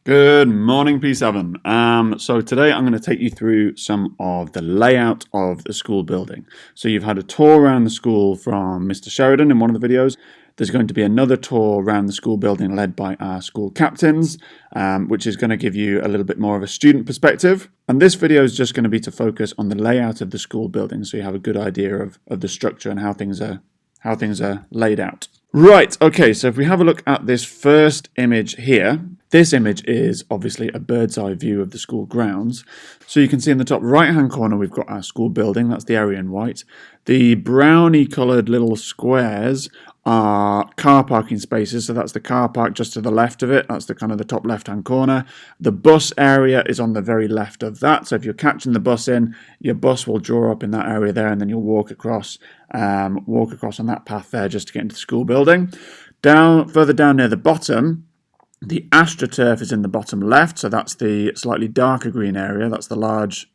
Good morning, P7. So today I'm going to take you through some of the layout of the school building. So you've had a tour around the school from Mr. Sheridan in one of the videos. There's going to be another tour around the school building led by our school captains, which is going to give you a little bit more of a student perspective. And this video is just going to be to focus on the layout of the school building, so you have a good idea of the structure and how things are laid out. Right, okay, so if we have a look at this first image here, this image is obviously a bird's eye view of the school grounds. So you can see in the top right-hand corner we've got our school building, that's the area in white. The browny coloured little squares are car parking spaces, so that's the car park just to the left of it, that's the kind of the top left-hand corner. The bus area is on the very left of that, so if you're catching the bus in, your bus will draw up in that area there, and then you'll walk across on that path there just to get into the school building. Further down near the bottom, the AstroTurf is in the bottom left, so that's the slightly darker green area. That's the large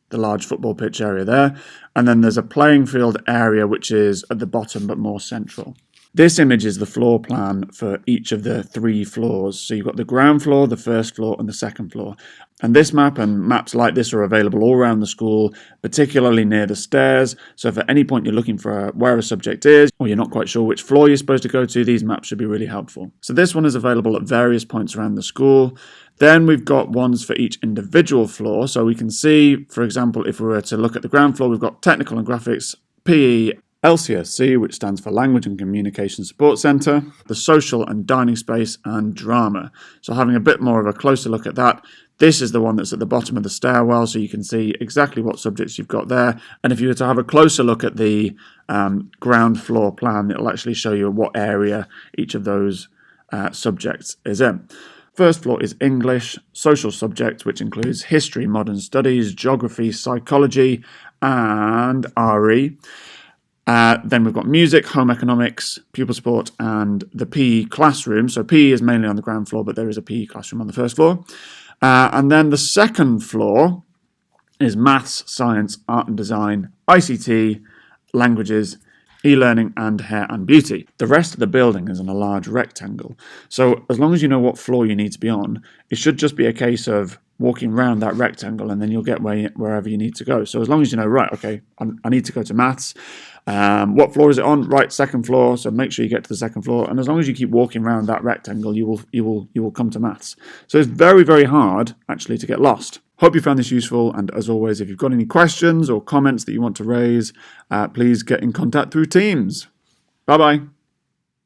football pitch area there. And then there's a playing field area which is at the bottom but more central. This image is the floor plan for each of the 3 floors. So you've got the ground floor, the first floor, and the second floor. And this map and maps like this are available all around the school, particularly near the stairs. So if at any point you're looking for where a subject is, or you're not quite sure which floor you're supposed to go to, these maps should be really helpful. So this one is available at various points around the school. Then we've got ones for each individual floor. So we can see, for example, if we were to look at the ground floor, we've got technical and graphics, PE, LCSC, which stands for Language and Communication Support Centre, the social and dining space, and drama. So having a bit more of a closer look at that, this is the one that's at the bottom of the stairwell, so you can see exactly what subjects you've got there. And if you were to have a closer look at the ground floor plan, it'll actually show you what area each of those subjects is in. First floor is English, social subject, which includes history, modern studies, geography, psychology, and RE. Then we've got music, home economics, pupil sport, and the PE classroom. So PE is mainly on the ground floor, but there is a PE classroom on the first floor. And then the second floor is maths, science, art and design, ICT, languages, e-learning, and hair and beauty. The rest of the building is in a large rectangle. So as long as you know what floor you need to be on, it should just be a case of walking around that rectangle and then you'll get wherever you need to go. So as long as you know, right, okay, I need to go to maths. What floor is it on? Right, second floor. So make sure you get to the second floor. And as long as you keep walking around that rectangle, you will come to maths. So it's very, very hard actually to get lost. Hope you found this useful. And as always, if you've got any questions or comments that you want to raise, please get in contact through Teams. Bye-bye.